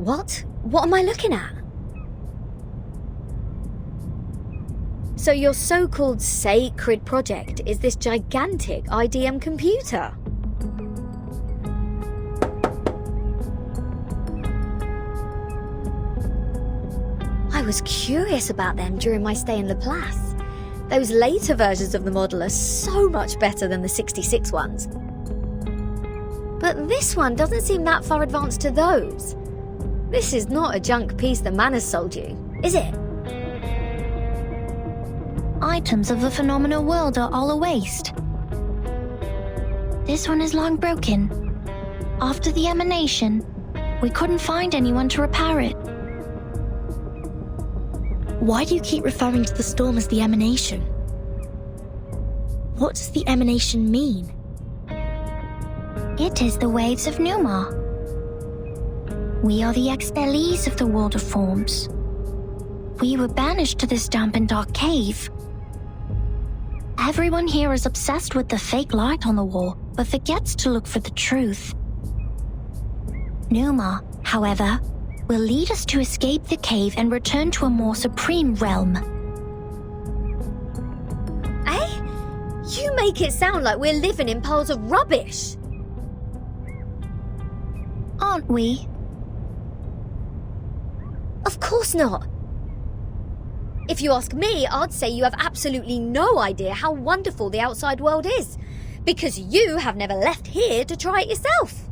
What? What am I looking at? So your so-called sacred project is this gigantic IDM computer? I was curious about them during my stay in Laplace. Those later versions of the model are so much better than the 66 ones. But this one doesn't seem that far advanced to those. This is not a junk piece the man has sold you, is it? Items of the phenomenal world are all a waste. This one is long broken. After the emanation, we couldn't find anyone to repair it. Why do you keep referring to the storm as the emanation? What does the emanation mean? It is the waves of Numa. We are the expellees of the world of forms. We were banished to this damp and dark cave. Everyone here is obsessed with the fake light on the wall, but forgets to look for the truth. Numa, however, will lead us to escape the cave and return to a more supreme realm. Eh? You make it sound like we're living in piles of rubbish. Aren't we? Of course not. If you ask me, I'd say you have absolutely no idea how wonderful the outside world is, because you have never left here to try it yourself.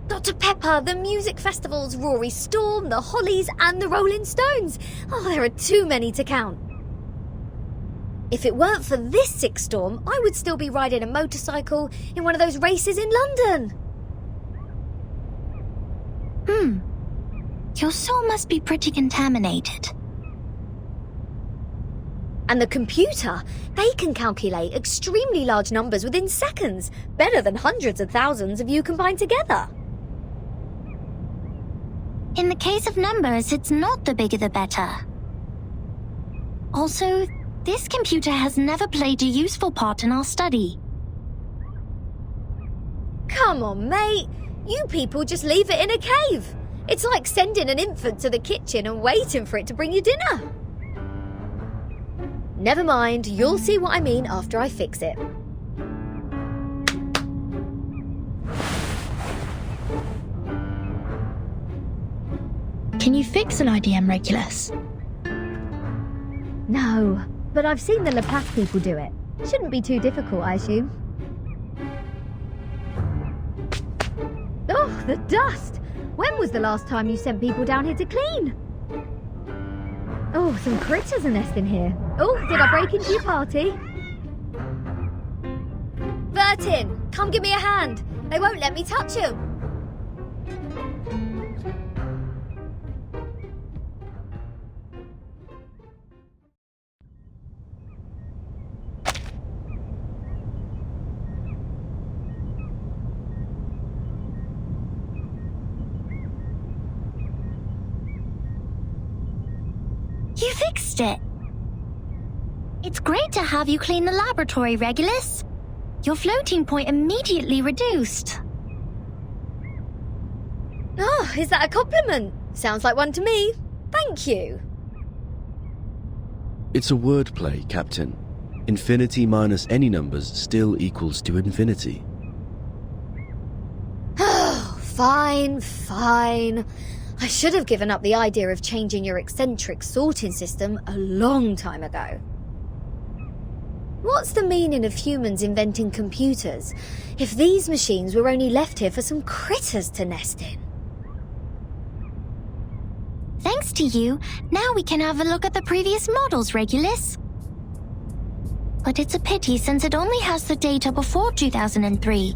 Dr. Pepper, the music festivals, Rory Storm, the Hollies and the Rolling Stones. Oh, there are too many to count. If it weren't for this sick storm, I would still be riding a motorcycle in one of those races in London. Your soul must be pretty contaminated. And the computer, they can calculate extremely large numbers within seconds, better than hundreds of thousands of you combined together. In the case of numbers, it's not the bigger the better. Also, this computer has never played a useful part in our study. Come on, mate. You people just leave it in a cave. It's like sending an infant to the kitchen and waiting for it to bring you dinner. Never mind, you'll see what I mean after I fix it. Can you fix an IDM, Regulus? No, but I've seen the Laplace people do it. Shouldn't be too difficult, I assume. Oh, the dust! When was the last time you sent people down here to clean? Oh, some critters are nesting here. Oh, did I break into your party? Bertin, come give me a hand. They won't let me touch them. You fixed it. It's great to have you clean the laboratory, Regulus. Your floating point immediately reduced. Oh, is that a compliment? Sounds like one to me. Thank you. It's a wordplay, Captain. Infinity minus any numbers still equals to infinity. Oh, fine, fine. I should have given up the idea of changing your eccentric sorting system a long time ago. What's the meaning of humans inventing computers if these machines were only left here for some critters to nest in? Thanks to you, now we can have a look at the previous models, Regulus. But it's a pity since it only has the data before 2003.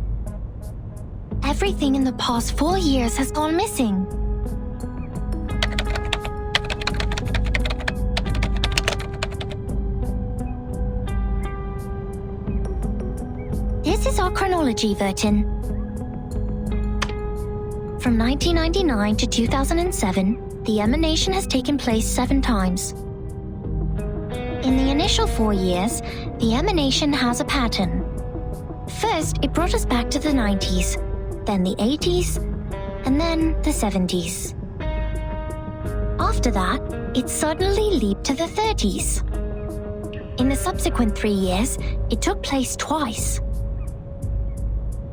Everything in the past 4 years has gone missing. This is our chronology, Vertin. From 1999 to 2007, the emanation has taken place 7 times. In the initial 4 years, the emanation has a pattern. First, it brought us back to the 90s, then the 80s, and then the 70s. After that, it suddenly leaped to the 30s. In the subsequent 3 years, it took place twice.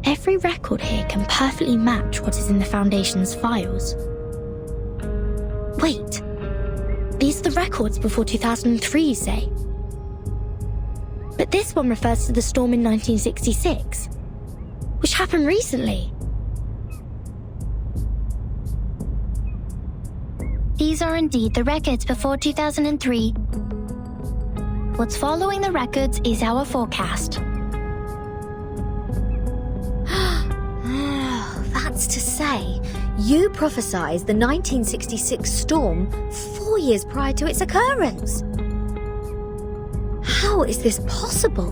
Every record here can perfectly match what is in the Foundation's files. Wait, these are the records before 2003, you say? But this one refers to the storm in 1966, which happened recently. These are indeed the records before 2003. What's following the records is our forecast. That's to say, you prophesied the 1966 storm 4 years prior to its occurrence. How is this possible?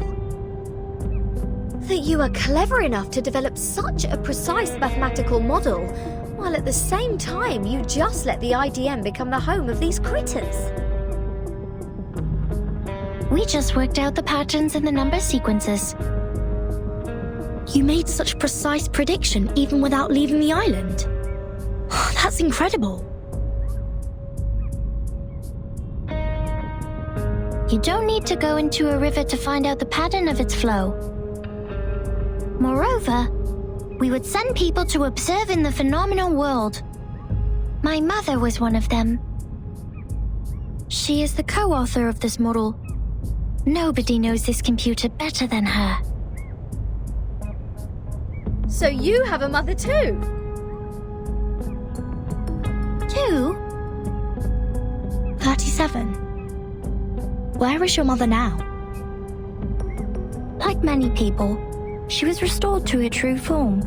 That you are clever enough to develop such a precise mathematical model, while at the same time you just let the IDM become the home of these critters. We just worked out the patterns in the number sequences. You made such precise prediction even without leaving the island. That's incredible. You don't need to go into a river to find out the pattern of its flow. Moreover, we would send people to observe in the phenomenal world. My mother was one of them. She is the co-author of this model. Nobody knows this computer better than her. So you have a mother too? 2? 37. Where is your mother now? Like many people, she was restored to her true form.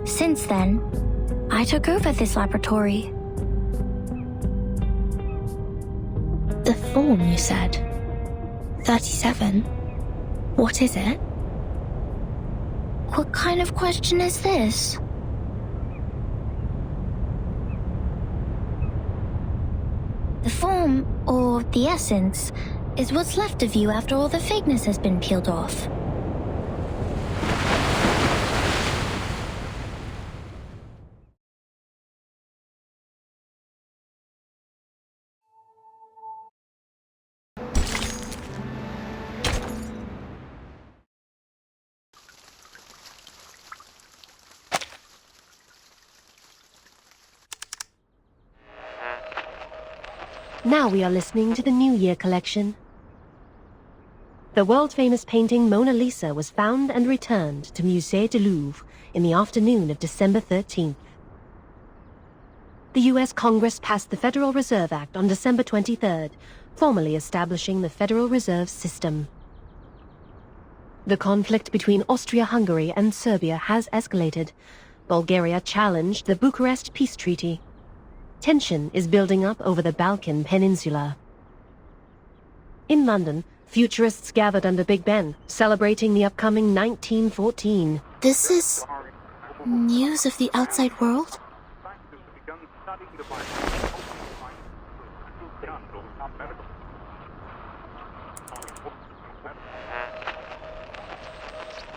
Since then, I took over this laboratory. The form, you said. 37. What is it? What kind of question is this? The form, or the essence, is what's left of you after all the fakeness has been peeled off. Now we are listening to the New Year collection. The world-famous painting Mona Lisa was found and returned to Musée du Louvre in the afternoon of December 13th. The U.S. Congress passed the Federal Reserve Act on December 23rd, formally establishing the Federal Reserve System. The conflict between Austria-Hungary and Serbia has escalated. Bulgaria challenged the Bucharest Peace Treaty. Tension is building up over the Balkan Peninsula. In London, futurists gathered under Big Ben, celebrating the upcoming 1914. This is news of the outside world?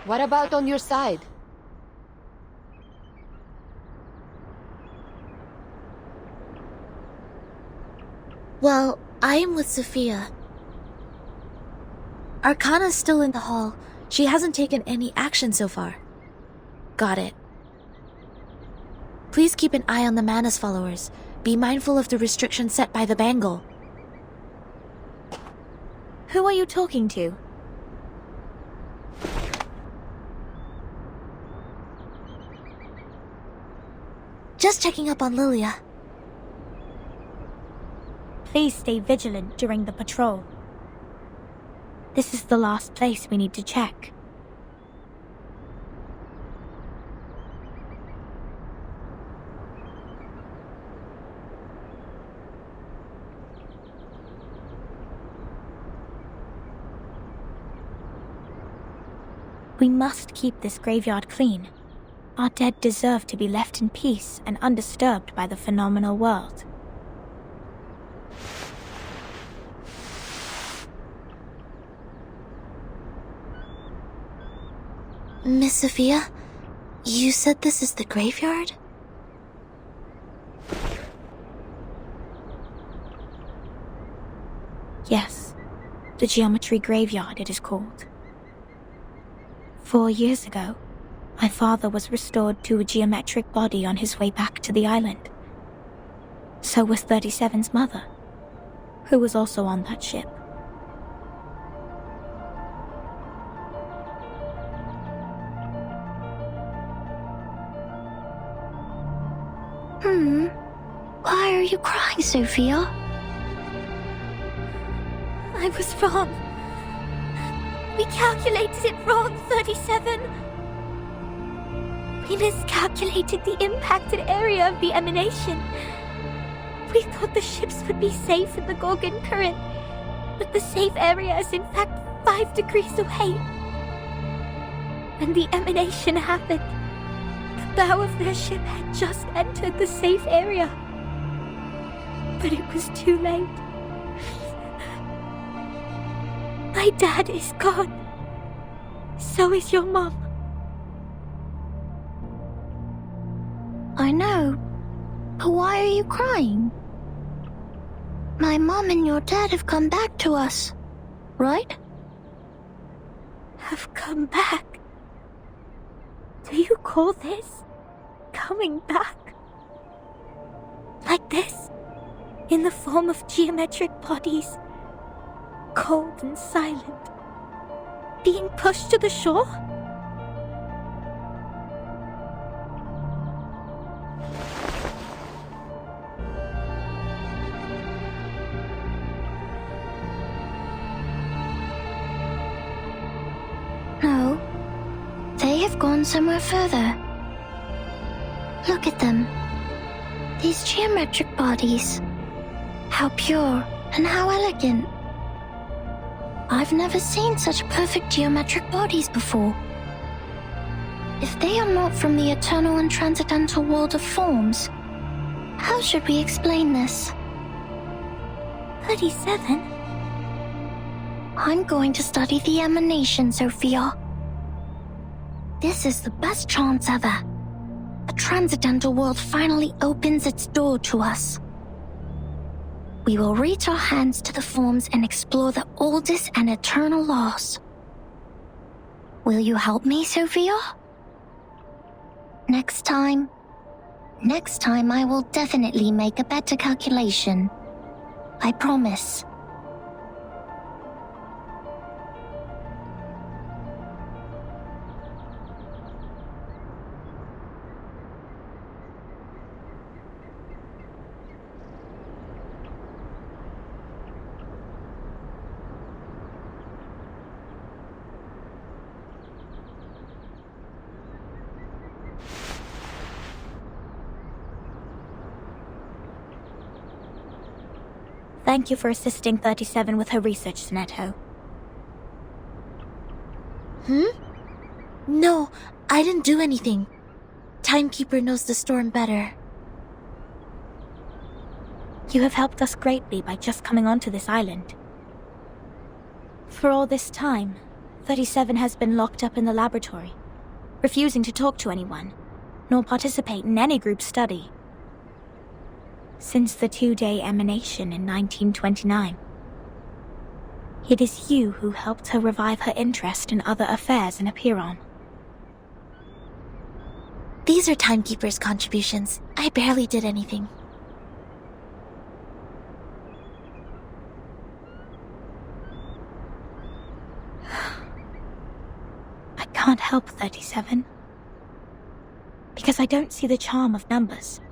What about on your side? Well, I am with Sophia. Arcana's still in the hall. She hasn't taken any action so far. Got it. Please keep an eye on the Manus followers. Be mindful of the restrictions set by the Bangle. Who are you talking to? Just checking up on Lilia. Please stay vigilant during the patrol. This is the last place we need to check. We must keep this graveyard clean. Our dead deserve to be left in peace and undisturbed by the phenomenal world. Miss Sophia, you said this is the graveyard? Yes, the Geometry Graveyard it is called. 4 years ago, my father was restored to a geometric body on his way back to the island. So was 37's mother, who was also on that ship. Why are you crying, Sophia? I was wrong. We calculated it wrong, 37. We miscalculated the impacted area of the emanation. We thought the ships would be safe in the Gorgon current, but the safe area is in fact 5 degrees away. When the emanation happened, the bow of their ship had just entered the safe area. But it was too late. My dad is gone. So is your mom. I know. But why are you crying? My mom and your dad have come back to us, right? Have come back? Do you call this coming back? Like this? In the form of geometric bodies, cold and silent, being pushed to the shore? No, they have gone somewhere further. Look at them. These geometric bodies. How pure and how elegant. I've never seen such perfect geometric bodies before. If they are not from the eternal and transcendental world of forms, how should we explain this? 37? I'm going to study the emanation, Sophia. This is the best chance ever. A transcendental world finally opens its door to us. We will reach our hands to the forms and explore the oldest and eternal laws. Will you help me, Sophia? Next time I will definitely make a better calculation. I promise. Thank you for assisting 37 with her research, Sneto. No, I didn't do anything. Timekeeper knows the storm better. You have helped us greatly by just coming onto this island. For all this time, 37 has been locked up in the laboratory, refusing to talk to anyone, nor participate in any group study. Since the 2-day emanation in 1929. It is you who helped her revive her interest in other affairs in Apiron. These are Timekeeper's contributions. I barely did anything. I can't help 37. Because I don't see the charm of numbers.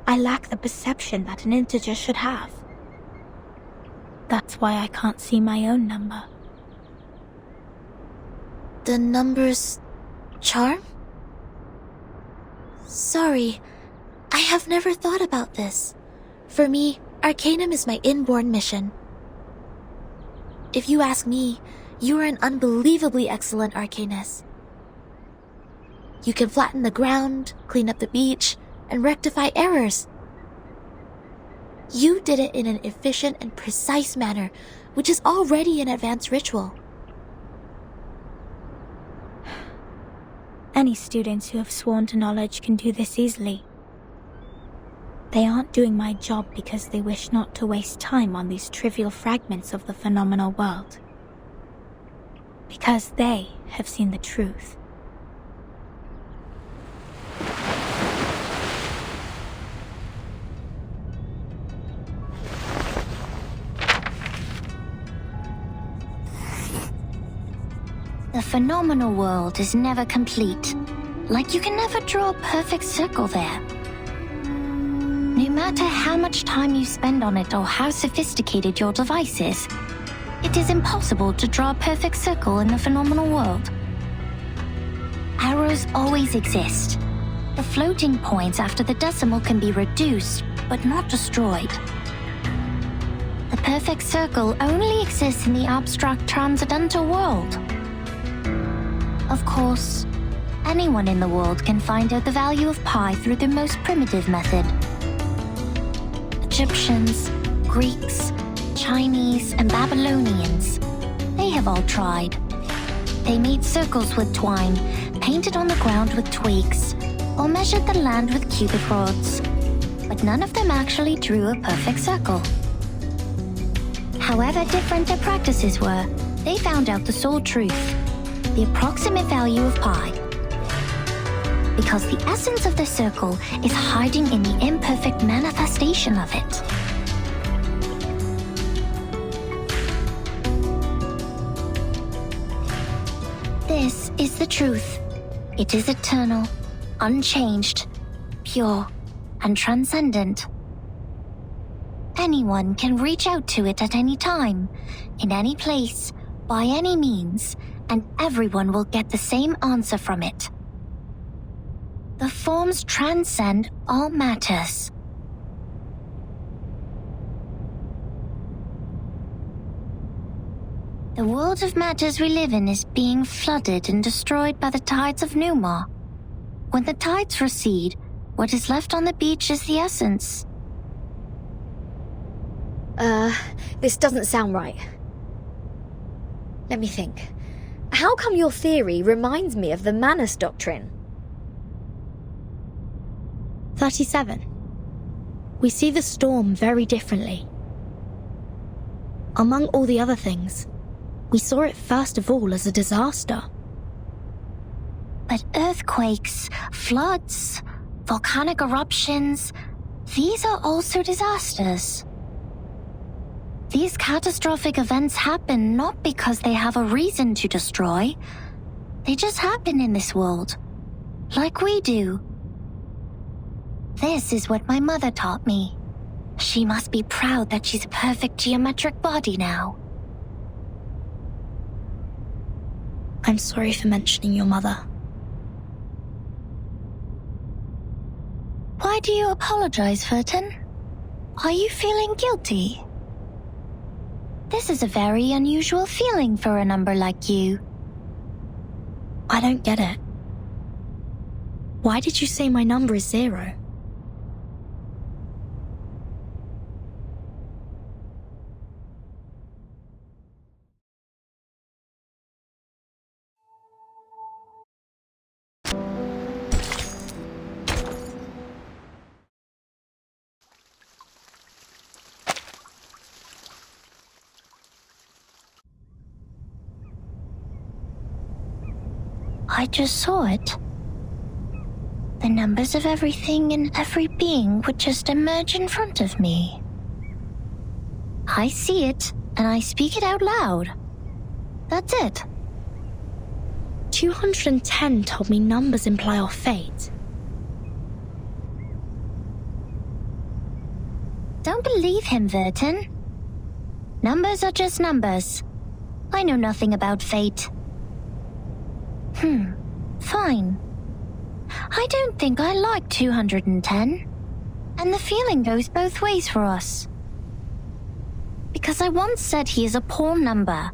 I lack the perception that an integer should have. That's why I can't see my own number. The number's charm? Sorry, I have never thought about this. For me, Arcanum is my inborn mission. If you ask me, you are an unbelievably excellent Arcanist. You can flatten the ground, clean up the beach, and rectify errors. You did it in an efficient and precise manner, which is already an advanced ritual. Any students who have sworn to knowledge can do this easily. They aren't doing my job because they wish not to waste time on these trivial fragments of the phenomenal world. Because they have seen the truth. The phenomenal world is never complete. Like you can never draw a perfect circle there. No matter how much time you spend on it or how sophisticated your device is, it is impossible to draw a perfect circle in the phenomenal world. Arrows always exist. The floating points after the decimal can be reduced, but not destroyed. The perfect circle only exists in the abstract transcendental world. Of course, anyone in the world can find out the value of pi through the most primitive method. Egyptians, Greeks, Chinese, and Babylonians, they have all tried. They made circles with twine, painted on the ground with twigs, or measured the land with cubic rods, but none of them actually drew a perfect circle. However different their practices were, they found out the sole truth, the approximate value of pi. Because the essence of the circle is hiding in the imperfect manifestation of it. This is the truth. It is eternal, unchanged, pure, and transcendent. Anyone can reach out to it at any time, in any place, by any means, and everyone will get the same answer from it. The forms transcend all matters. The world of matters we live in is being flooded and destroyed by the tides of Numa. When the tides recede, what is left on the beach is the essence. This doesn't sound right. Let me think. How come your theory reminds me of the Manus Doctrine? 37. We see the storm very differently. Among all the other things, we saw it first of all as a disaster. But earthquakes, floods, volcanic eruptions, these are also disasters. These catastrophic events happen not because they have a reason to destroy. They just happen in this world, like we do. This is what my mother taught me. She must be proud that she's a perfect geometric body now. I'm sorry for mentioning your mother. Why do you apologize, Furton? Are you feeling guilty? This is a very unusual feeling for a number like you. I don't get it. Why did you say my number is 0? I just saw it. The numbers of everything and every being would just emerge in front of me. I see it, and I speak it out loud. That's it. 210 told me numbers imply our fate. Don't believe him, Verton. Numbers are just numbers. I know nothing about fate. Fine. I don't think I like 210. And the feeling goes both ways for us. Because I once said he is a poor number.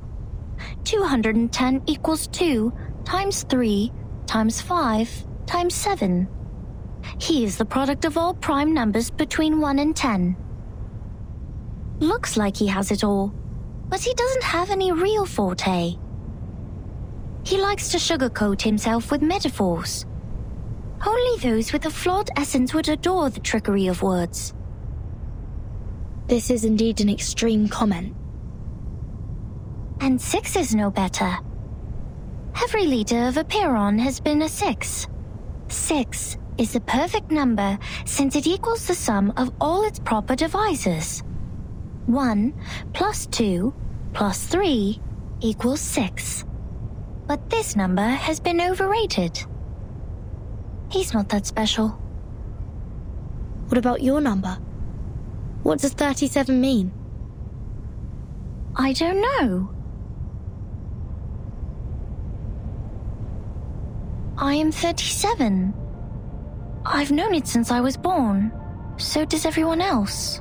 210 equals 2 times 3 times 5 times 7. He is the product of all prime numbers between 1 and 10. Looks like he has it all, but he doesn't have any real forte. He likes to sugarcoat himself with metaphors. Only those with a flawed essence would adore the trickery of words. This is indeed an extreme comment. And 6 is no better. Every leader of a Piron has been a 6. 6 is the perfect number since it equals the sum of all its proper divisors. 1 plus 2 plus 3 equals 6. But this number has been overrated. He's not that special. What about your number? What does 37 mean? I don't know. I am 37. I've known it since I was born. So does everyone else.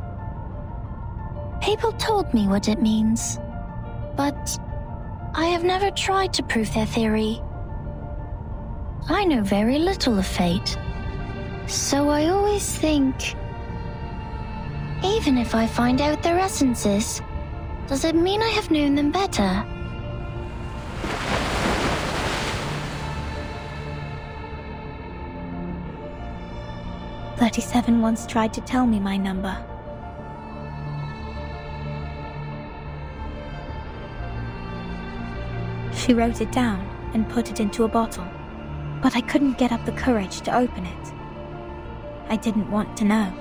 People told me what it means, but I have never tried to prove their theory. I know very little of fate, so I always think, even if I find out their essences, does it mean I have known them better? "37 once tried to tell me my number. She wrote it down and put it into a bottle, but I couldn't get up the courage to open it. I didn't want to know.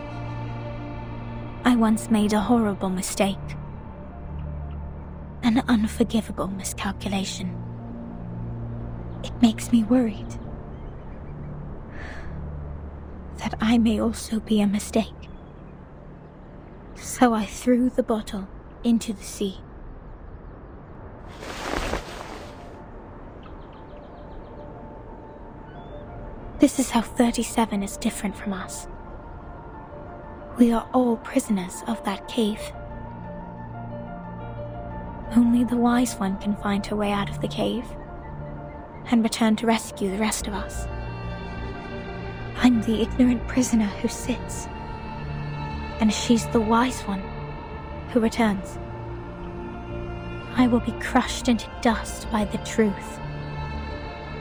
I once made a horrible mistake. An unforgivable miscalculation. It makes me worried that I may also be a mistake. So I threw the bottle into the sea. This is how 37 is different from us. We are all prisoners of that cave. Only the wise one can find her way out of the cave and return to rescue the rest of us. I'm the ignorant prisoner who sits, and she's the wise one who returns. I will be crushed into dust by the truth,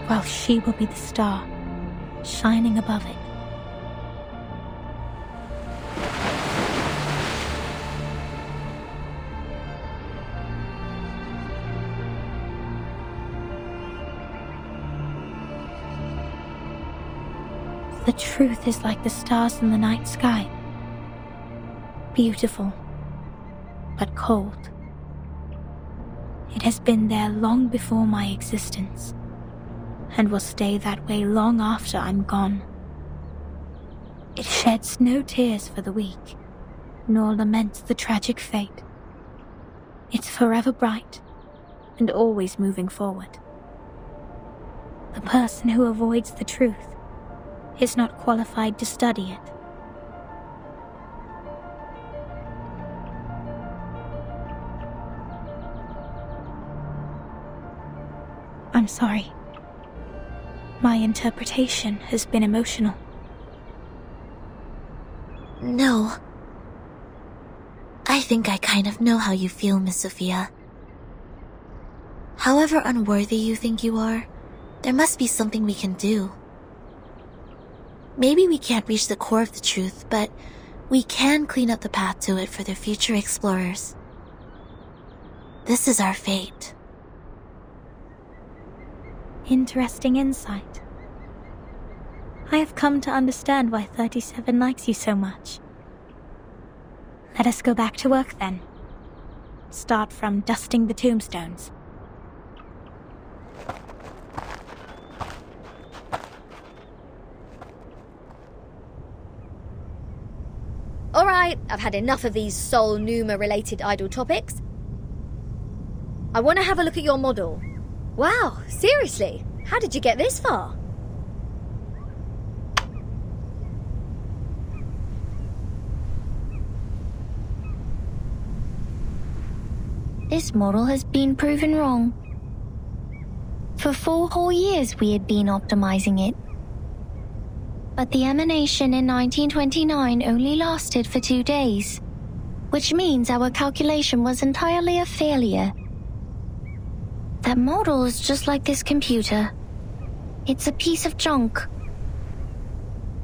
while she will be the star shining above it. The truth is like the stars in the night sky. Beautiful, but cold. It has been there long before my existence, and will stay that way long after I'm gone. It sheds no tears for the weak, nor laments the tragic fate. It's forever bright, and always moving forward. The person who avoids the truth is not qualified to study it. I'm sorry. My interpretation has been emotional. No. I think I kind of know how you feel, Miss Sophia. However unworthy you think you are, there must be something we can do. Maybe we can't reach the core of the truth, but we can clean up the path to it for the future explorers. This is our fate. Interesting insight. I have come to understand why 37 likes you so much. Let us go back to work then. Start from dusting the tombstones. Alright, I've had enough of these Sol Numa-related idle topics. I want to have a look at your model. Wow, seriously? How did you get this far? This model has been proven wrong. For 4 whole years we had been optimizing it. But the emanation in 1929 only lasted for 2 days, which means our calculation was entirely a failure. That model is just like this computer. It's a piece of junk.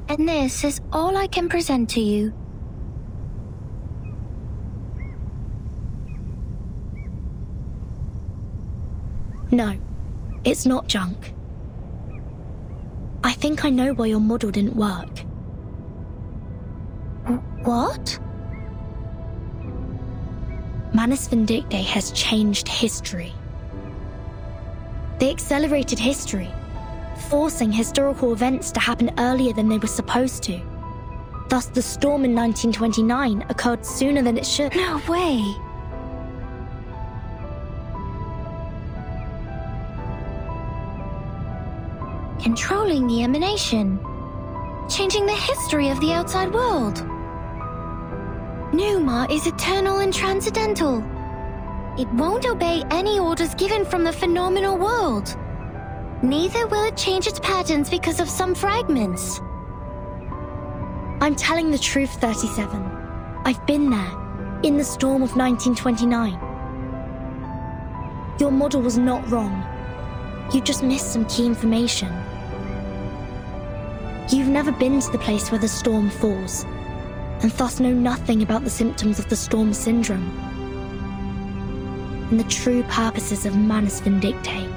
And this is all I can present to you. No, it's not junk. I think I know why your model didn't work. What? Manus Vindictae has changed history. They accelerated history, forcing historical events to happen earlier than they were supposed to. Thus, the storm in 1929 occurred sooner than it should. No way. Controlling the emanation. Changing the history of the outside world. Numa is eternal and transcendental. It won't obey any orders given from the phenomenal world. Neither will it change its patterns because of some fragments. I'm telling the truth, 37. I've been there, in the storm of 1929. Your model was not wrong. You just missed some key information. You've never been to the place where the storm falls, and thus know nothing about the symptoms of the storm syndrome and the true purposes of Manus Vindictae.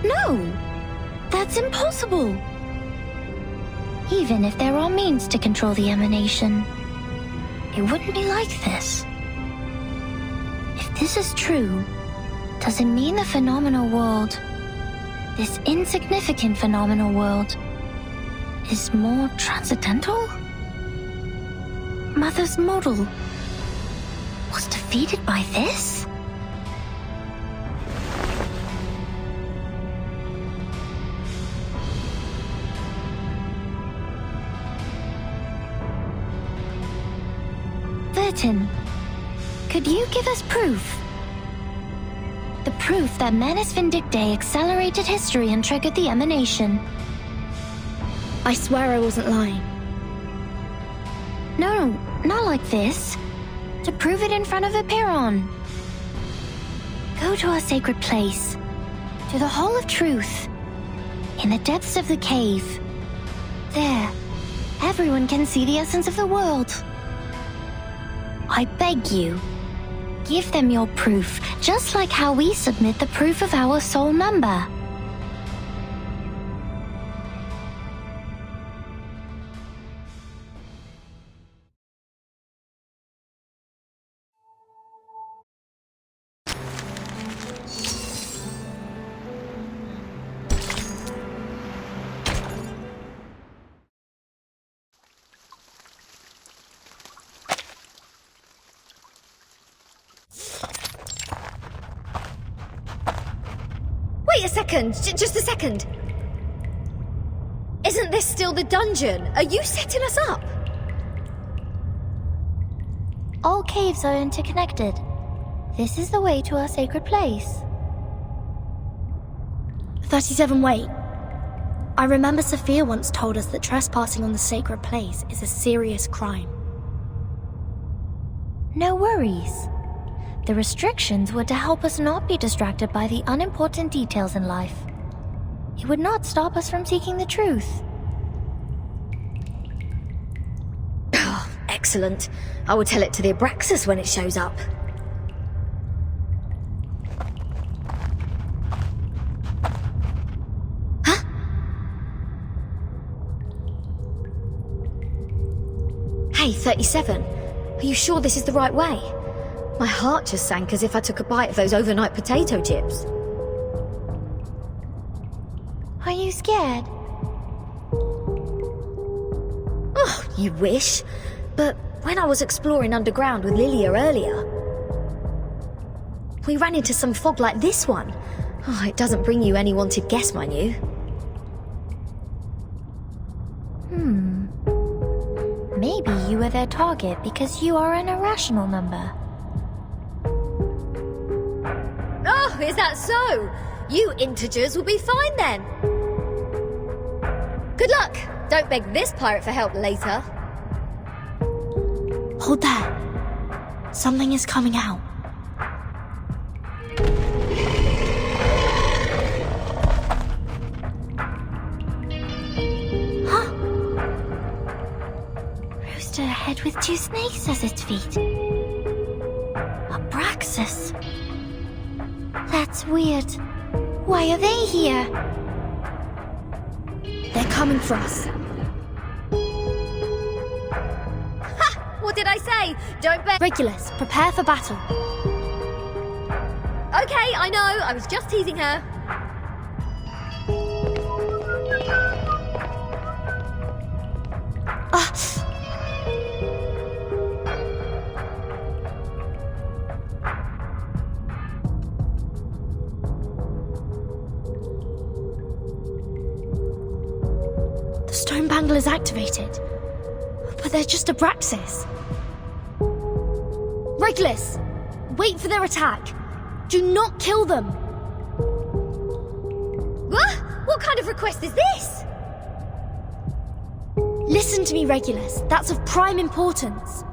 No! That's impossible! Even if there are means to control the emanation, it wouldn't be like this. If this is true, does it mean the phenomenal world, this insignificant phenomenal world, is more transcendental? Mother's model was defeated by this? Vertin, could you give us proof? The proof that Manus Vindictae accelerated history and triggered the emanation. I swear I wasn't lying. No, not like this. To prove it in front of Epiron. Go to our sacred place, to the Hall of Truth, in the depths of the cave. There, everyone can see the essence of the world. I beg you, give them your proof, just like how we submit the proof of our soul number. Wait a second, just a second. Isn't this still the dungeon? Are you setting us up? All caves are interconnected. This is the way to our sacred place. 37, wait. I remember Sophia once told us that trespassing on the sacred place is a serious crime. No worries. The restrictions were to help us not be distracted by the unimportant details in life. It would not stop us from seeking the truth. Oh, excellent. I will tell it to the Abraxas when it shows up. Huh? Hey, 37. Are you sure this is the right way? My heart just sank as if I took a bite of those overnight potato chips. Are you scared? Oh, you wish. But when I was exploring underground with Lilia earlier, we ran into some fog like this one. Oh, it doesn't bring you any wanted guess, mind you. Maybe you were their target because you are an irrational number. Oh, is that so? You integers will be fine then. Good luck. Don't beg this pirate for help later. Hold that. Something is coming out. Huh? Rooster head with two snakes as its feet. Abraxas. That's That's weird. Why are they here? They're coming for us. Ha! What did I say? Don't bet. Regulus, prepare for battle. Okay, I know. I was just teasing her. The stone bangle is activated. But they're just Abraxas. Regulus, wait for their attack. Do not kill them. What kind of request is this? Listen to me, Regulus. That's of prime importance.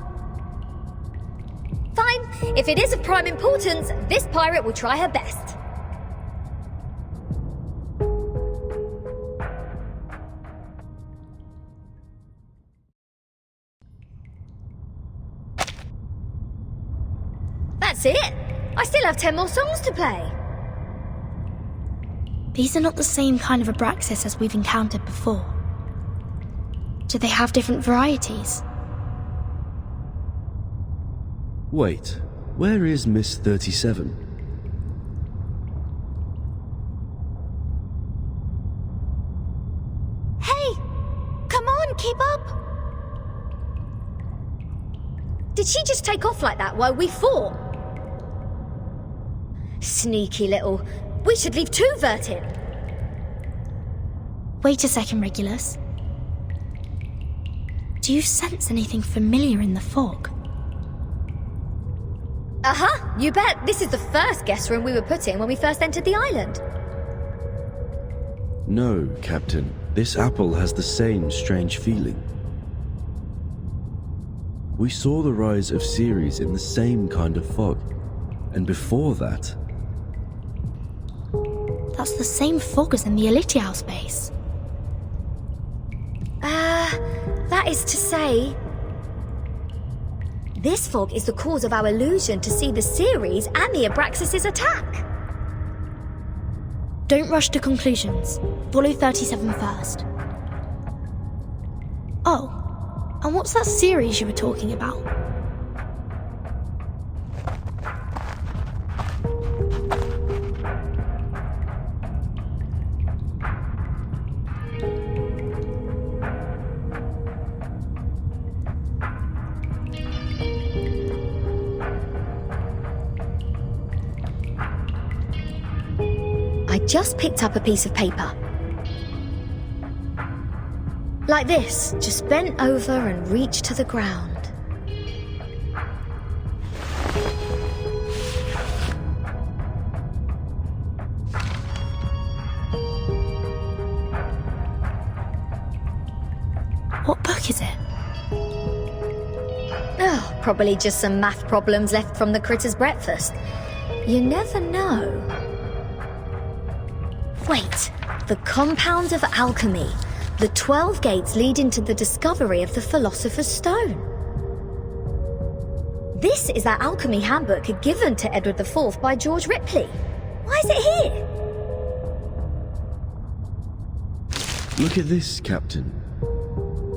Fine. If it is of prime importance, this pirate will try her best. That's it. I still have 10 more songs to play. These are not the same kind of Abraxas as we've encountered before. Do they have different varieties? Wait, where is Miss 37? Hey! Come on, keep up! Did she just take off like that while we fought? Sneaky little. We should leave two Vert in. Wait a second, Regulus. Do you sense anything familiar in the fog? Uh-huh, you bet. This is the first guest room we were put in when we first entered the island. No, Captain. This apple has the same strange feeling. We saw the rise of Ceres in the same kind of fog. And before that... That's the same fog as in the Elitial space. That is to say... This fog is the cause of our illusion to see the Ceres and the Abraxas' attack. Don't rush to conclusions. Follow 37 first. Oh, and what's that series you were talking about? I just picked up a piece of paper. Like this, just bent over and reached to the ground. What book is it? Oh, probably just some math problems left from the critter's breakfast. You never know. Wait, the compound of alchemy. The 12 gates lead into the discovery of the Philosopher's Stone. This is that alchemy handbook given to Edward IV by George Ripley. Why is it here? Look at this, Captain.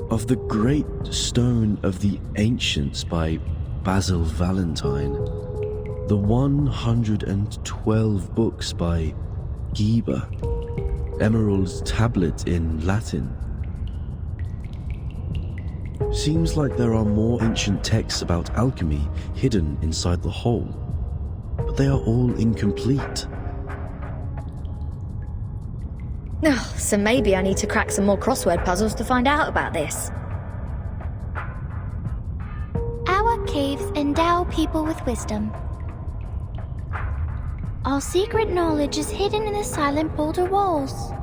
Of the Great Stone of the Ancients by Basil Valentine. The 112 books by Geber. Emerald's tablet in Latin. Seems like there are more ancient texts about alchemy hidden inside the whole, but they are all incomplete. Oh, so maybe I need to crack some more crossword puzzles to find out about this. Our caves endow people with wisdom. All secret knowledge is hidden in the silent boulder walls.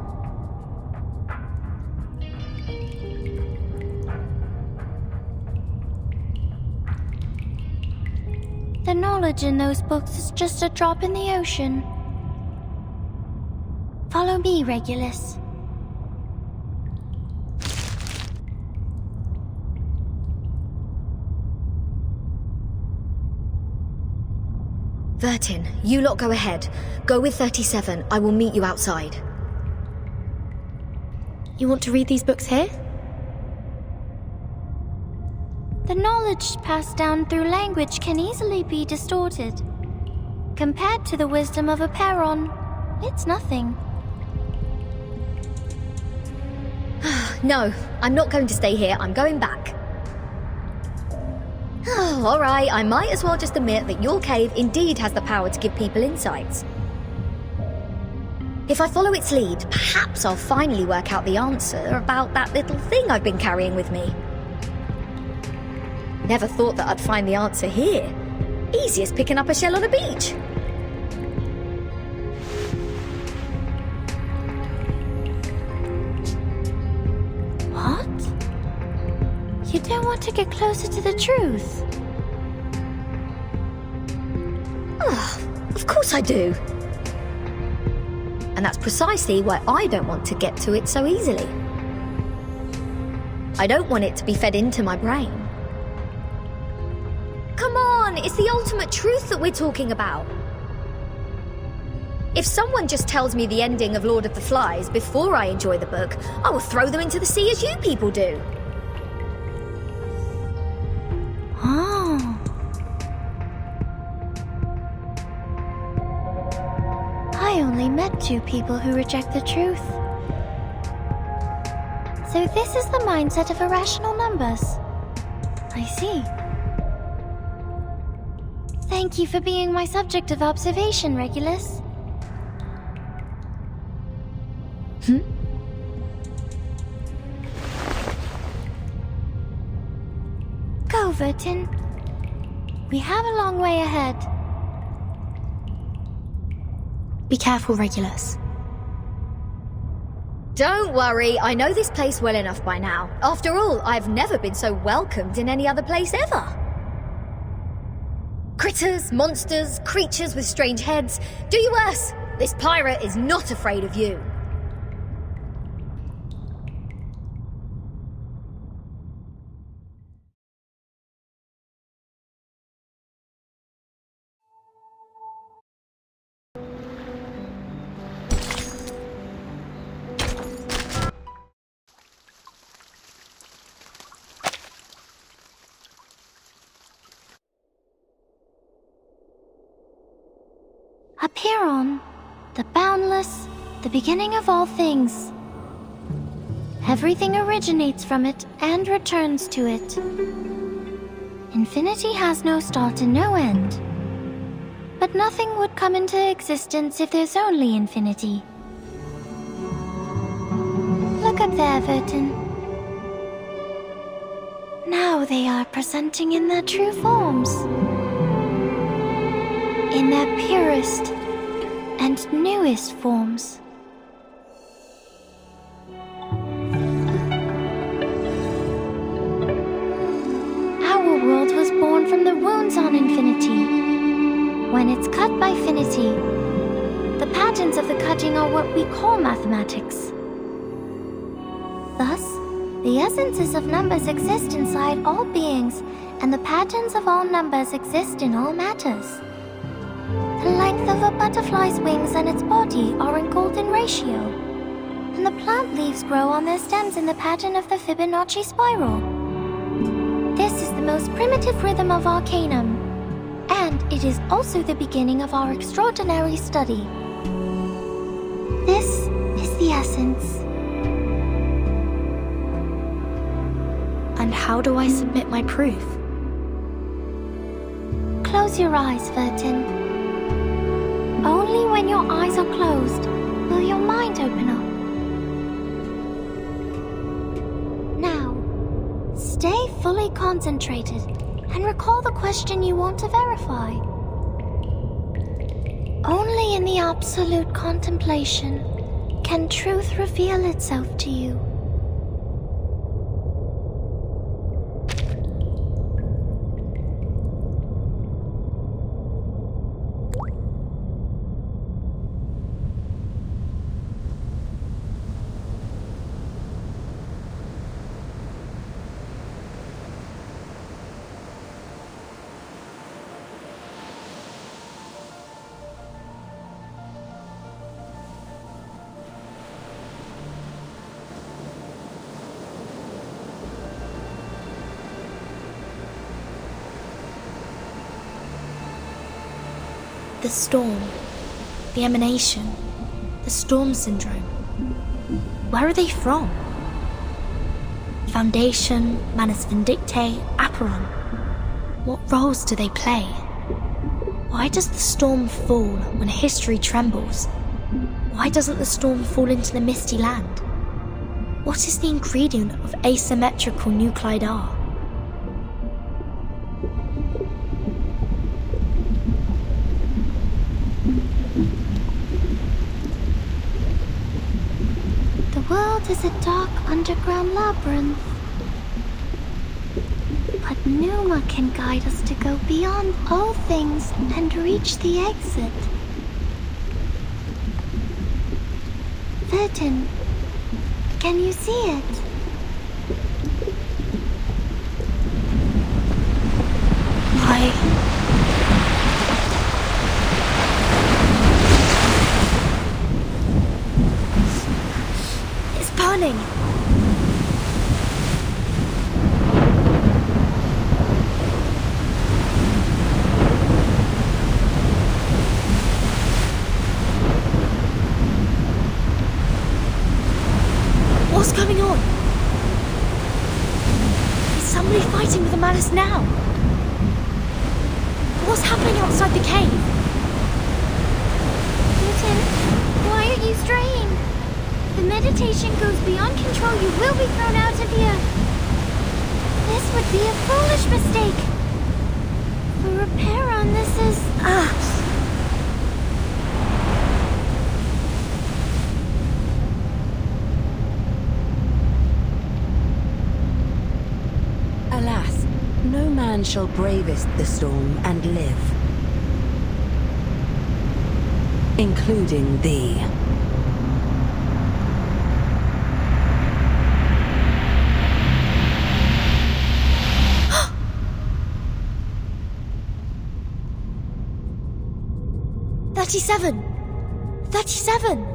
The knowledge in those books is just a drop in the ocean. Follow me, Regulus. Vertin, you lot go ahead. Go with 37. I will meet you outside. You want to read these books here? The knowledge passed down through language can easily be distorted. Compared to the wisdom of a Perron, it's nothing. No, I'm not going to stay here. I'm going back. Oh, all right, I might as well just admit that your cave indeed has the power to give people insights. If I follow its lead, perhaps I'll finally work out the answer about that little thing I've been carrying with me. Never thought that I'd find the answer here. Easy as picking up a shell on a beach. What? You don't want to get closer to the truth? Of course I do. And that's precisely why I don't want to get to it so easily. I don't want it to be fed into my brain. Come on, it's the ultimate truth that we're talking about. If someone just tells me the ending of Lord of the Flies before I enjoy the book, I will throw them into the sea as you people do. Oh. I only met 2 people who reject the truth. So this is the mindset of irrational numbers. I see. Thank you for being my subject of observation, Regulus. Go, Vertin. We have a long way ahead. Be careful, Regulus. Don't worry, I know this place well enough by now. After all, I've never been so welcomed in any other place ever. Critters, monsters, creatures with strange heads. Do you worse. This pirate is not afraid of you. A Perron, the boundless, the beginning of all things. Everything originates from it and returns to it. Infinity has no start and no end. But nothing would come into existence if there's only infinity. Look up there, Vertin. Now they are presenting in their true forms. In their purest and newest forms. Our world was born from the wounds on infinity. When it's cut by finity, the patterns of the cutting are what we call mathematics. Thus, the essences of numbers exist inside all beings, and the patterns of all numbers exist in all matters. The length of a butterfly's wings and its body are in golden ratio, and the plant leaves grow on their stems in the pattern of the Fibonacci spiral. This is the most primitive rhythm of Arcanum, and it is also the beginning of our extraordinary study. This is the essence. And how do I submit my proof? Close your eyes, Vertin. Only when your eyes are closed will your mind open up. Now, stay fully concentrated and recall the question you want to verify. Only in the absolute contemplation can truth reveal itself to you. The storm, the emanation, the storm syndrome. Where are they from? Foundation, Manus Vindictae, Aperon. What roles do they play? Why does the storm fall when history trembles? Why doesn't the storm fall into the misty land? What is the ingredient of asymmetrical nuclide R? The world is a dark underground labyrinth. But Numa can guide us to go beyond all things and reach the exit. Verdun, can you see it? It's burning! What's going on? Is somebody fighting with the Manus now? What's happening outside the cave? Newton, why are you straying? The meditation goes beyond control. You will be thrown out of here. This would be a foolish mistake. For repair on this is... Alas, no man shall bravest the storm and live. Including thee. "37! 37!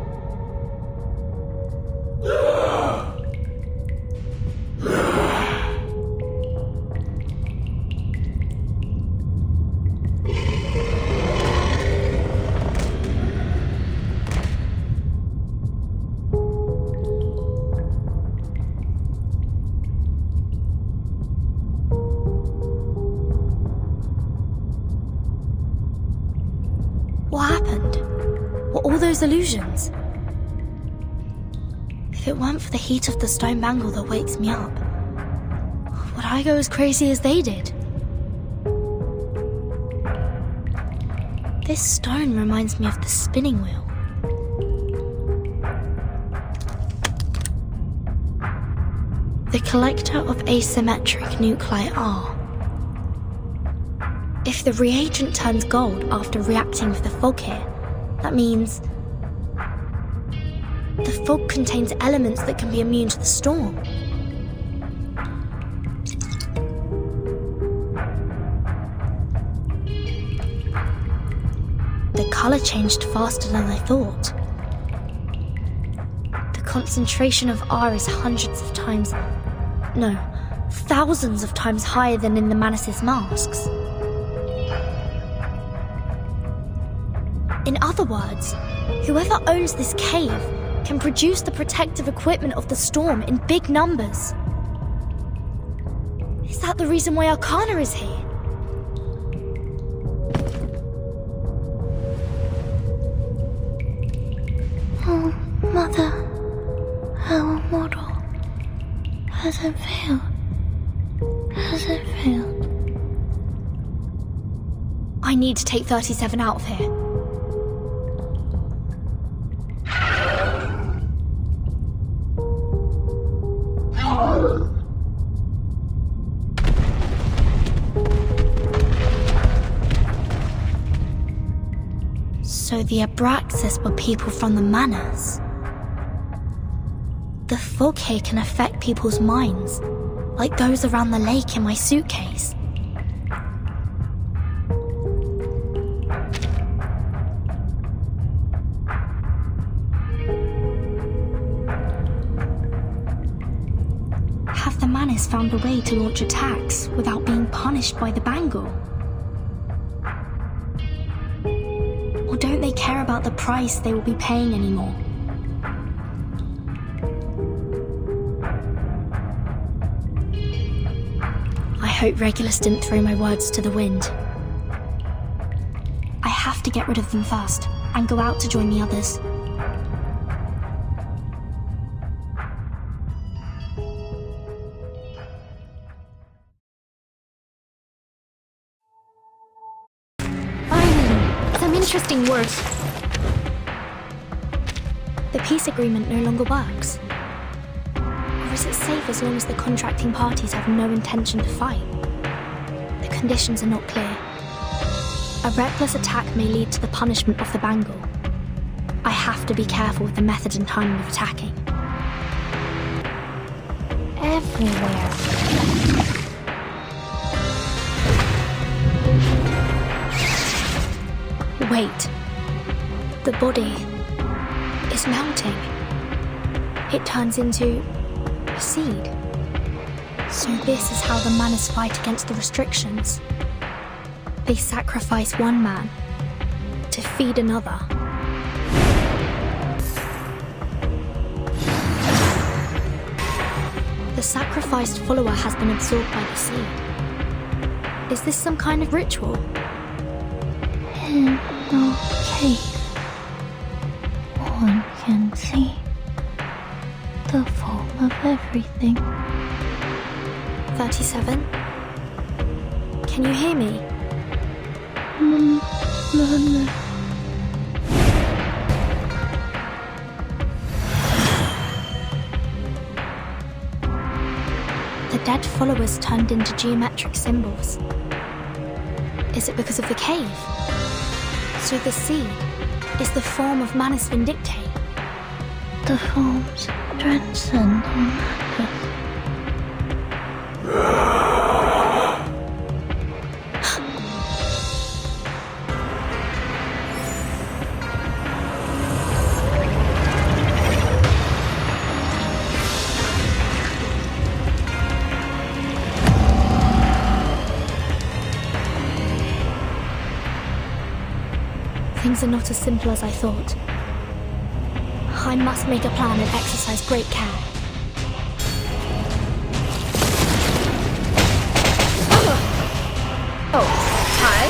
What happened? Were all those illusions? If it weren't for the heat of the stone bangle that wakes me up, would I go as crazy as they did? This stone reminds me of the spinning wheel. The collector of asymmetric nuclei R. If the reagent turns gold after reacting with the fog here, that means the fog contains elements that can be immune to the storm. The color changed faster than I thought. The concentration of R is hundreds of times, no, thousands of times higher than in the Manus' masks. In other words, whoever owns this cave can produce the protective equipment of the storm in big numbers. Is that the reason why Arcana is here? Oh, Mother, our model. Has it failed? Has it failed? I need to take 37 out of here. So the Abraxas were people from the Manus. The fog here can affect people's minds, like those around the lake in my suitcase. Have the Manus found a way to launch attacks without being punished by the bangle? don't they care about the price they will be paying anymore? I hope Regulus didn't throw my words to the wind. I have to get rid of them first, and go out to join the others. Finally, some interesting work. The peace agreement no longer works. Or is it safe as long as the contracting parties have no intention to fight? The conditions are not clear. A reckless attack may lead to the punishment of the Bangle. I have to be careful with the method and timing of attacking. Everywhere. Wait. The body is melting. It turns into a seed. So this is how the Manus fight against the restrictions. They sacrifice one man to feed another. The sacrificed follower has been absorbed by the seed. Is this some kind of ritual? In the cave, one can see the fall of everything. 37? Can you hear me? The dead followers turned into geometric symbols. Is it because of the cave? So the seed is the form of Manus Vindictae. The forms transcend all matters. Things are not as simple as I thought. I must make a plan and exercise great care. Oh, hi.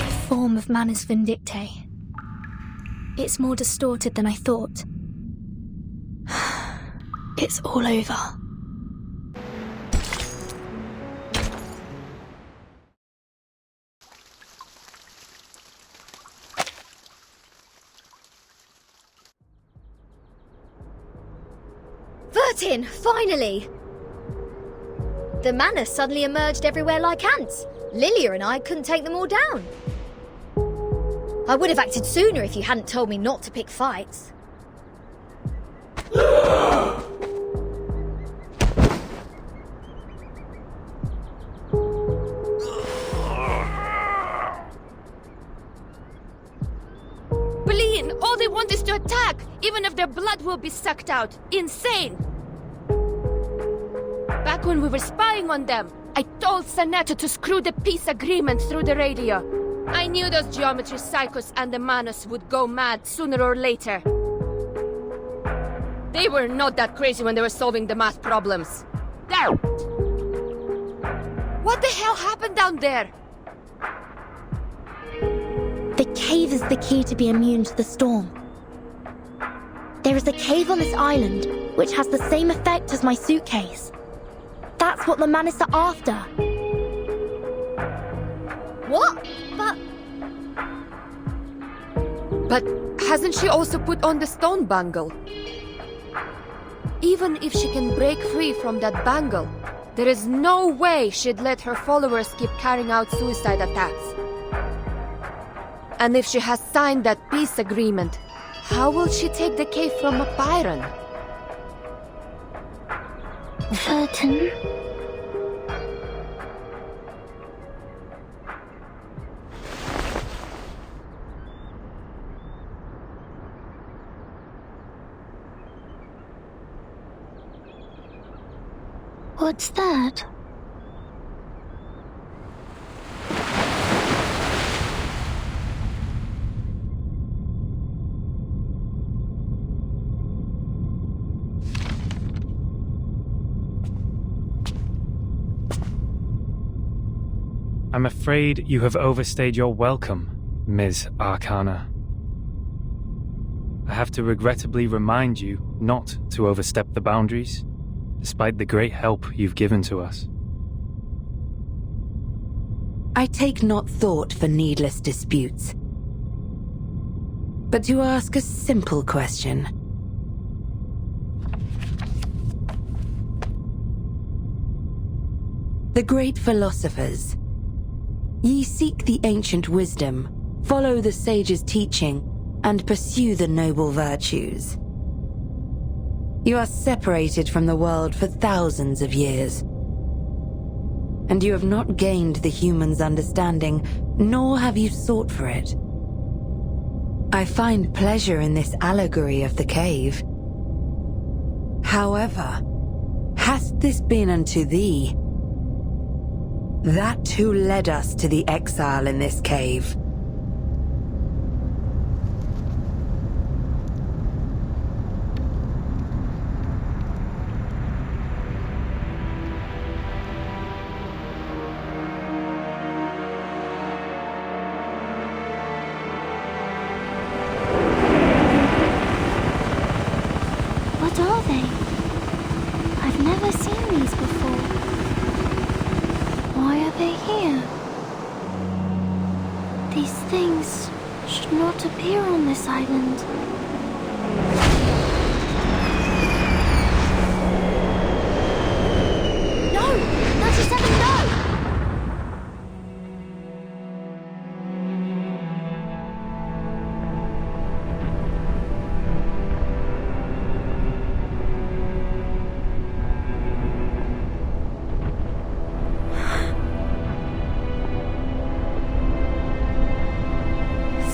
The form of Manus Vindictae. It's more distorted than I thought. It's all over. Vertin, finally! The Manus suddenly emerged everywhere like ants. Lilia and I couldn't take them all down. I would have acted sooner if you hadn't told me not to pick fights. Bleen, all they want is to attack, even if their blood will be sucked out. Insane! Back when we were spying on them, I told Sanetta to screw the peace agreement through the radio. I knew those geometry psychos and the Manus would go mad sooner or later. They were not that crazy when they were solving the math problems. There! What the hell happened down there? The cave is the key to be immune to the storm. There is a cave on this island which has the same effect as my suitcase. That's what the Manus are after. What? But hasn't she also put on the stone bangle? Even if she can break free from that bangle, there is no way she'd let her followers keep carrying out suicide attacks. And if she has signed that peace agreement, how will she take the cave from a Byron? Vertin. What's that? I'm afraid you have overstayed your welcome, Ms. Arcana. I have to regrettably remind you not to overstep the boundaries, despite the great help you've given to us. I take not thought for needless disputes. But to ask a simple question. The great philosophers. Ye seek the ancient wisdom, follow the sage's teaching, and pursue the noble virtues. You are separated from the world for thousands of years. And you have not gained the human's understanding, nor have you sought for it. I find pleasure in this allegory of the cave. However, hast this been unto thee? That too led us to the exile in this cave. What are they? I've never seen these before. Why are they here? These things should not appear on this island. No! 37, no!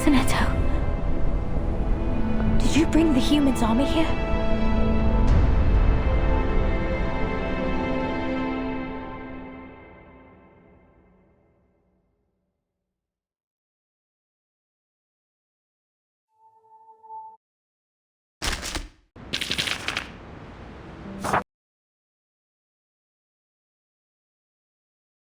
Sinetto. Did you bring the humans' army here?